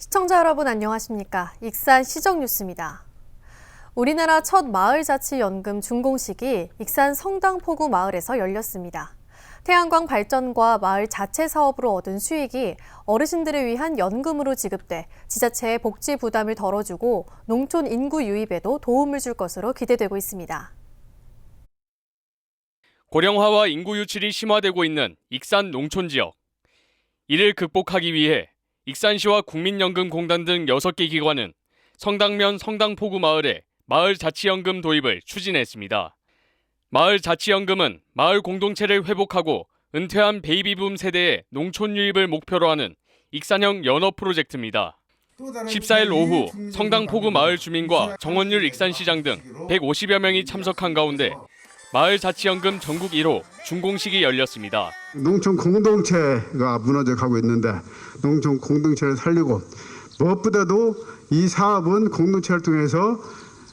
시청자 여러분 안녕하십니까? 익산 시정뉴스입니다. 우리나라 첫 마을자치연금 준공식이 익산 성당포구 마을에서 열렸습니다. 태양광 발전과 마을 자체 사업으로 얻은 수익이 어르신들을 위한 연금으로 지급돼 지자체의 복지 부담을 덜어주고 농촌 인구 유입에도 도움을 줄 것으로 기대되고 있습니다. 고령화와 인구 유출이 심화되고 있는 익산 농촌 지역. 이를 극복하기 위해 익산시와 국민연금공단 등 6개 기관은 성당면 성당포구 마을에 마을자치연금 도입을 추진했습니다. 마을자치연금은 마을 공동체를 회복하고 은퇴한 베이비붐 세대의 농촌 유입을 목표로 하는 익산형 연업 프로젝트입니다. 14일 오후 성당포구 마을 주민과 정원율 익산시장 등 150여 명이 참석한 가운데 마을자치연금 전국 1호 준공식이 열렸습니다. 농촌 공동체가 무너져 가고 있는데 농촌 공동체를 살리고 무엇보다도 이 사업은 공동체를 통해서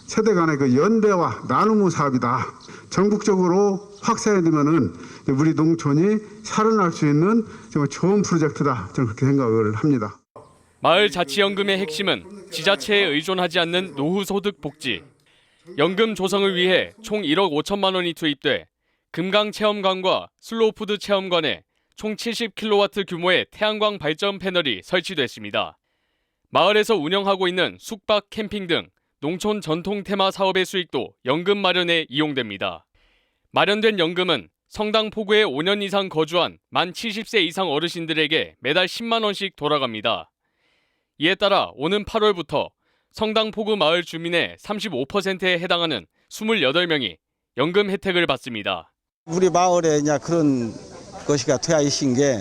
세대 간의 그 연대와 나눔의 사업이다. 전국적으로 확산되면은 우리 농촌이 살아날 수 있는 정말 좋은 프로젝트다. 저는 그렇게 생각을 합니다. 마을자치연금의 핵심은 지자체에 의존하지 않는 노후 소득 복지. 연금 조성을 위해 총 1억 5천만 원이 투입돼 금강 체험관과 슬로우푸드 체험관에 총 70kW 규모의 태양광 발전 패널이 설치됐습니다. 마을에서 운영하고 있는 숙박, 캠핑 등 농촌 전통 테마 사업의 수익도 연금 마련에 이용됩니다. 마련된 연금은 성당 포구에 5년 이상 거주한 만 70세 이상 어르신들에게 매달 10만 원씩 돌아갑니다. 이에 따라 오는 8월부터 성당 포구 마을 주민의 35%에 해당하는 28명이 연금 혜택을 받습니다. 우리 마을에 그런 것이가 되어 있신 게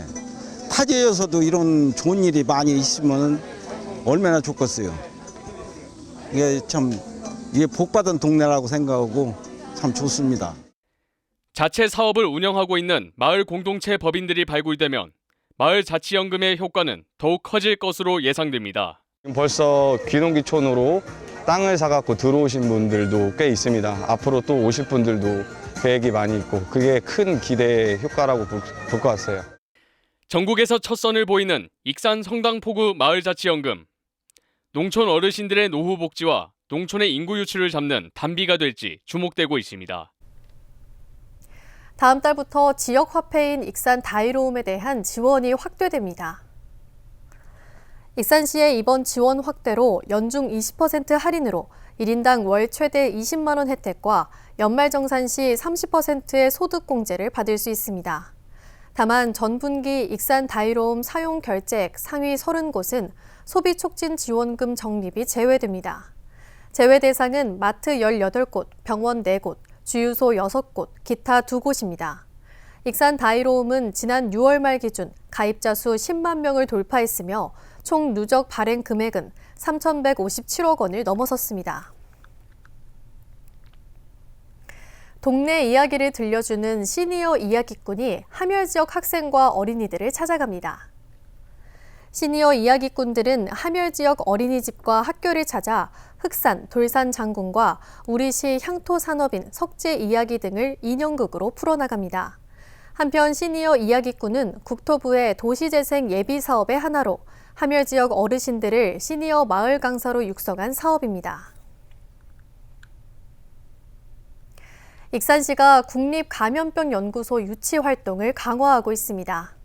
타지에서도 이런 좋은 일이 많이 있으면 얼마나 좋겠어요. 이게 복받은 동네라고 생각하고 참 좋습니다. 자체 사업을 운영하고 있는 마을 공동체 법인들이 발굴되면 마을자치연금의 효과는 더욱 커질 것으로 예상됩니다. 벌써 귀농귀촌으로 땅을 사갖고 들어오신 분들도 꽤 있습니다. 앞으로 또 오실 분들도 계획이 많이 있고 그게 큰 기대의 효과라고 볼 것 같아요. 전국에서 첫 선을 보이는 익산 성당포구 마을자치연금. 농촌 어르신들의 노후 복지와 농촌의 인구 유출을 잡는 단비가 될지 주목되고 있습니다. 다음 달부터 지역 화폐인 익산 다이로움에 대한 지원이 확대됩니다. 익산시의 이번 지원 확대로 연중 20% 할인으로 1인당 월 최대 20만 원 혜택과 연말정산 시 30%의 소득공제를 받을 수 있습니다. 다만 전분기 익산 다이로움 사용 결제액 상위 30곳은 소비촉진지원금 적립이 제외됩니다. 제외 대상은 마트 18곳, 병원 4곳, 주유소 6곳, 기타 2곳입니다. 익산 다이로움은 지난 6월 말 기준 가입자 수 10만 명을 돌파했으며 총 누적 발행 금액은 3,157억 원을 넘어섰습니다. 동네 이야기를 들려주는 시니어 이야기꾼이 하멸 지역 학생과 어린이들을 찾아갑니다. 시니어 이야기꾼들은 하멸 지역 어린이집과 학교를 찾아 흑산, 돌산 장군과 우리시 향토 산업인 석재 이야기 등을 인형극으로 풀어나갑니다. 한편 시니어 이야기꾼은 국토부의 도시재생 예비 사업의 하나로 하멸 지역 어르신들을 시니어 마을 강사로 육성한 사업입니다. 익산시가 국립감염병연구소 유치 활동을 강화하고 있습니다.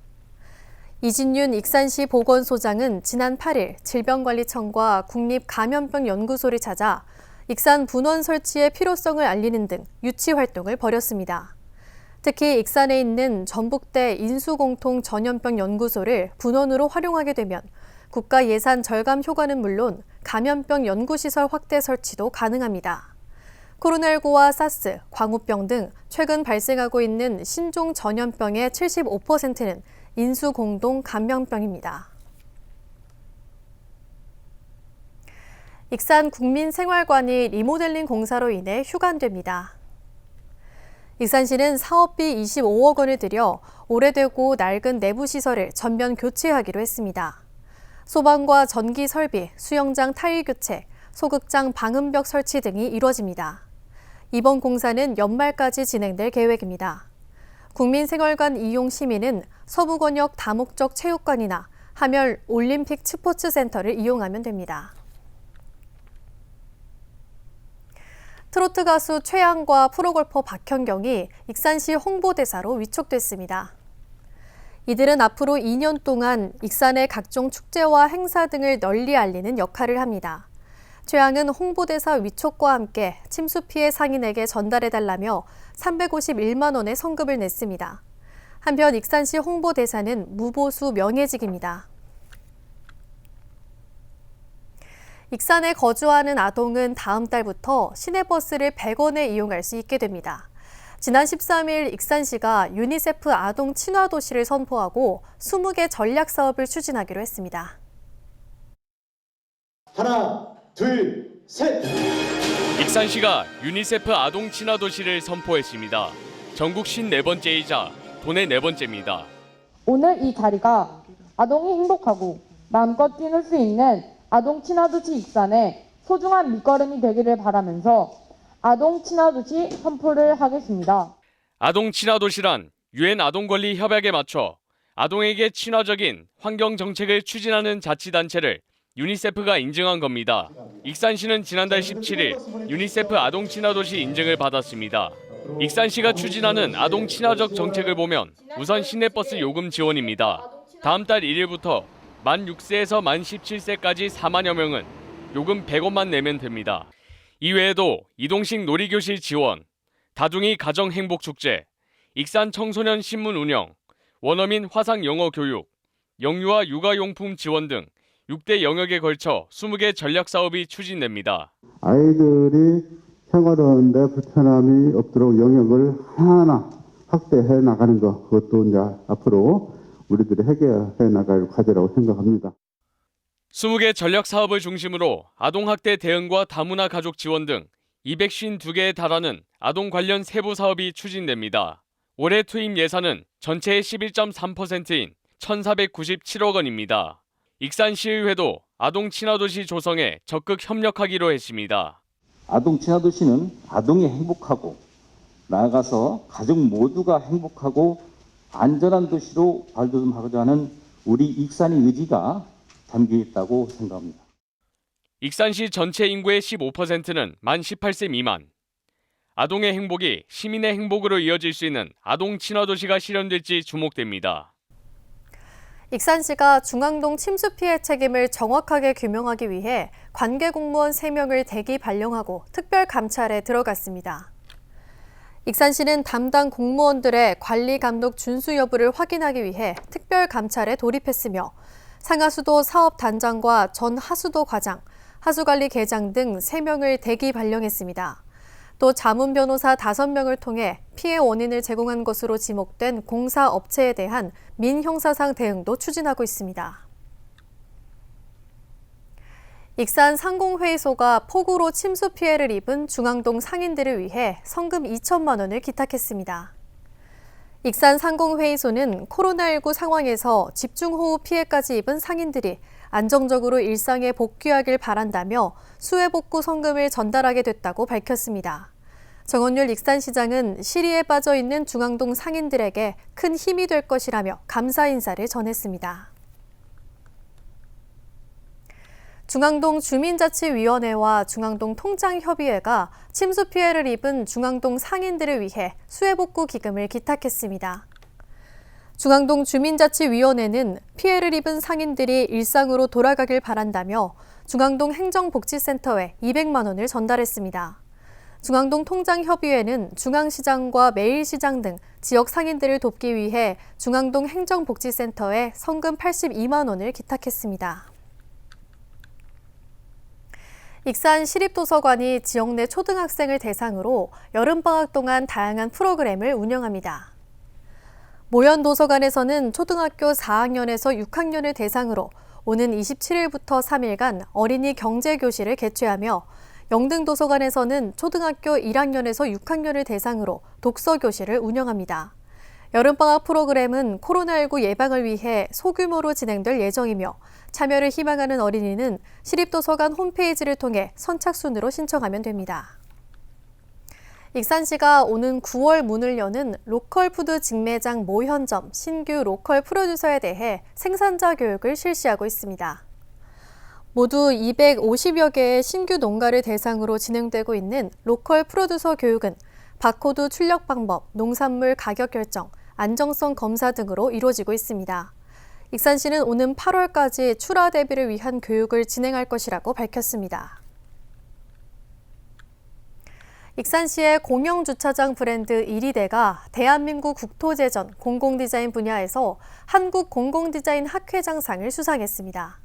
이진윤 익산시 보건소장은 지난 8일 질병관리청과 국립감염병연구소를 찾아 익산 분원 설치의 필요성을 알리는 등 유치 활동을 벌였습니다. 특히 익산에 있는 전북대 인수공통전염병연구소를 분원으로 활용하게 되면 국가 예산 절감 효과는 물론 감염병 연구시설 확대 설치도 가능합니다. 코로나19와 사스, 광우병 등 최근 발생하고 있는 신종 전염병의 75%는 인수공동 감염병입니다. 익산 국민생활관이 리모델링 공사로 인해 휴관됩니다. 익산시는 사업비 25억 원을 들여 오래되고 낡은 내부 시설을 전면 교체하기로 했습니다. 소방과 전기 설비, 수영장 타일 교체, 소극장 방음벽 설치 등이 이뤄집니다. 이번 공사는 연말까지 진행될 계획입니다. 국민생활관 이용 시민은 서부권역 다목적 체육관이나 하멸 올림픽 스포츠센터를 이용하면 됩니다. 트로트 가수 최양과 프로골퍼 박현경이 익산시 홍보대사로 위촉됐습니다. 이들은 앞으로 2년 동안 익산의 각종 축제와 행사 등을 널리 알리는 역할을 합니다. 최양은 홍보대사 위촉과 함께 침수 피해 상인에게 전달해달라며 351만 원의 성금을 냈습니다. 한편 익산시 홍보대사는 무보수 명예직입니다. 익산에 거주하는 아동은 다음 달부터 시내버스를 100원에 이용할 수 있게 됩니다. 지난 13일 익산시가 유니세프 아동 친화 도시를 선포하고 20개 전략 사업을 추진하기로 했습니다. 하나, 둘, 셋! 익산시가 유니세프 아동 친화 도시를 선포했습니다. 전국 54번째이자 도내 4번째입니다. 오늘 이 자리가 아동이 행복하고 마음껏 뛰놀 수 있는 아동 친화도시 익산의 소중한 밑거름이 되기를 바라면서 아동 친화도시 선포를 하겠습니다. 아동 친화 도시란 유엔 아동 권리 협약에 맞춰 아동에게 친화적인 환경 정책을 추진하는 자치단체를 유니세프가 인증한 겁니다. 익산시는 지난달 17일 유니세프 아동 친화 도시 인증을 받았습니다. 익산시가 추진하는 아동 친화적 정책을 보면 우선 시내버스 요금 지원입니다. 다음 달 1일부터 만 6세에서 만 17세까지 4만여 명은 요금 100원만 내면 됩니다. 이외에도 이동식 놀이교실 지원, 다둥이 가정 행복축제, 익산 청소년 신문 운영, 원어민 화상 영어 교육, 영유아 육아용품 지원 등 6대 영역에 걸쳐 20개 전략 사업이 추진됩니다. 아이들이 생활하는데 불편함이 없도록 영역을 하나하나 확대해 나가는 것, 그것도 이제 앞으로 우리들이 해결해 나갈 과제라고 생각합니다. 20개 전략 사업을 중심으로 아동학대 대응과 다문화 가족 지원 등 252개에 달하는 아동 관련 세부 사업이 추진됩니다. 올해 투입 예산은 전체의 11.3%인 1,497억 원입니다. 익산시의회도 아동 친화도시 조성에 적극 협력하기로 했습니다. 아동 친화도시는 아동이 행복하고 나아가서 가족 모두가 행복하고 안전한 도시로 발돋움하고자 하는 우리 익산의 의지가 담겨 있다고 생각합니다. 익산시 전체 인구의 15%는 만 18세 미만. 아동의 행복이 시민의 행복으로 이어질 수 있는 아동 친화도시가 실현될지 주목됩니다. 익산시가 중앙동 침수 피해 책임을 정확하게 규명하기 위해 관계 공무원 3명을 대기 발령하고 특별 감찰에 들어갔습니다. 익산시는 담당 공무원들의 관리 감독 준수 여부를 확인하기 위해 특별 감찰에 돌입했으며 상하수도 사업단장과 전 하수도 과장, 하수관리계장 등 3명을 대기 발령했습니다. 또 자문 변호사 5명을 통해 피해 원인을 제공한 것으로 지목된 공사업체에 대한 민형사상 대응도 추진하고 있습니다. 익산 상공회의소가 폭우로 침수 피해를 입은 중앙동 상인들을 위해 성금 2천만 원을 기탁했습니다. 익산 상공회의소는 코로나19 상황에서 집중호우 피해까지 입은 상인들이 안정적으로 일상에 복귀하길 바란다며 수해복구 성금을 전달하게 됐다고 밝혔습니다. 정원율 익산시장은 시리에 빠져 있는 중앙동 상인들에게 큰 힘이 될 것이라며 감사 인사를 전했습니다. 중앙동 주민자치위원회와 중앙동 통장협의회가 침수 피해를 입은 중앙동 상인들을 위해 수해복구 기금을 기탁했습니다. 중앙동 주민자치위원회는 피해를 입은 상인들이 일상으로 돌아가길 바란다며 중앙동 행정복지센터에 200만 원을 전달했습니다. 중앙동 통장협의회는 중앙시장과 매일시장 등 지역 상인들을 돕기 위해 중앙동 행정복지센터에 성금 82만 원을 기탁했습니다. 익산 시립도서관이 지역 내 초등학생을 대상으로 여름방학 동안 다양한 프로그램을 운영합니다. 모현도서관에서는 초등학교 4학년에서 6학년을 대상으로 오는 27일부터 3일간 어린이 경제교실을 개최하며 영등도서관에서는 초등학교 1학년에서 6학년을 대상으로 독서교실을 운영합니다. 여름방학 프로그램은 코로나19 예방을 위해 소규모로 진행될 예정이며 참여를 희망하는 어린이는 시립도서관 홈페이지를 통해 선착순으로 신청하면 됩니다. 익산시가 오는 9월 문을 여는 로컬푸드 직매장 모현점 신규 로컬 프로듀서에 대해 생산자 교육을 실시하고 있습니다. 모두 250여 개의 신규 농가를 대상으로 진행되고 있는 로컬 프로듀서 교육은 바코드 출력 방법, 농산물 가격 결정, 안정성 검사 등으로 이루어지고 있습니다. 익산시는 오는 8월까지 출하 대비를 위한 교육을 진행할 것이라고 밝혔습니다. 익산시의 공영주차장 브랜드 이리대가 대한민국 국토재전 공공디자인 분야에서 한국 공공디자인 학회장상을 수상했습니다.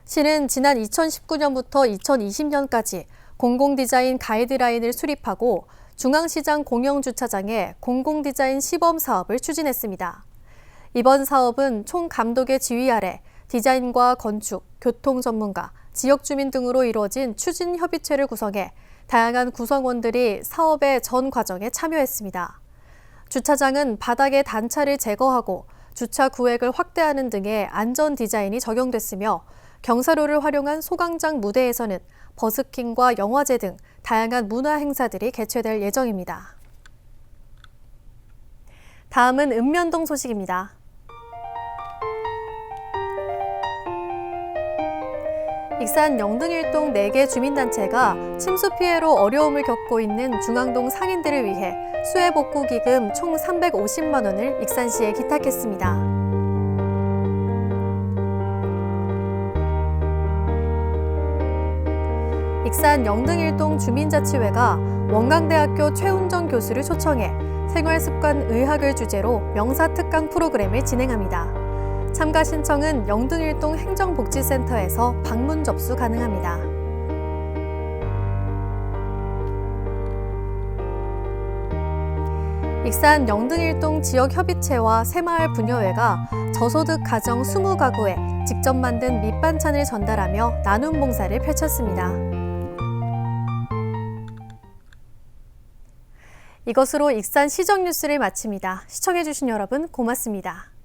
시는 지난 2019년부터 2020년까지 공공디자인 가이드라인을 수립하고 중앙시장 공영주차장에 공공디자인 시범 사업을 추진했습니다. 이번 사업은 총 감독의 지휘 아래 디자인과 건축, 교통 전문가, 지역 주민 등으로 이루어진 추진 협의체를 구성해 다양한 구성원들이 사업의 전 과정에 참여했습니다. 주차장은 바닥의 단차를 제거하고 주차 구획을 확대하는 등의 안전 디자인이 적용됐으며 경사로를 활용한 소광장 무대에서는 버스킹과 영화제 등 다양한 문화 행사들이 개최될 예정입니다. 다음은 읍면동 소식입니다. 익산 영등일동 4개 주민단체가 침수 피해로 어려움을 겪고 있는 중앙동 상인들을 위해 수해복구기금 총 350만 원을 익산시에 기탁했습니다. 익산 영등일동 주민자치회가 원광대학교 최운정 교수를 초청해 생활습관 의학을 주제로 명사특강 프로그램을 진행합니다. 참가 신청은 영등일동 행정복지센터에서 방문 접수 가능합니다. 익산 영등일동 지역협의체와 새마을 부녀회가 저소득 가정 20가구에 직접 만든 밑반찬을 전달하며 나눔 봉사를 펼쳤습니다. 이것으로 익산 시정 뉴스를 마칩니다. 시청해주신 여러분 고맙습니다.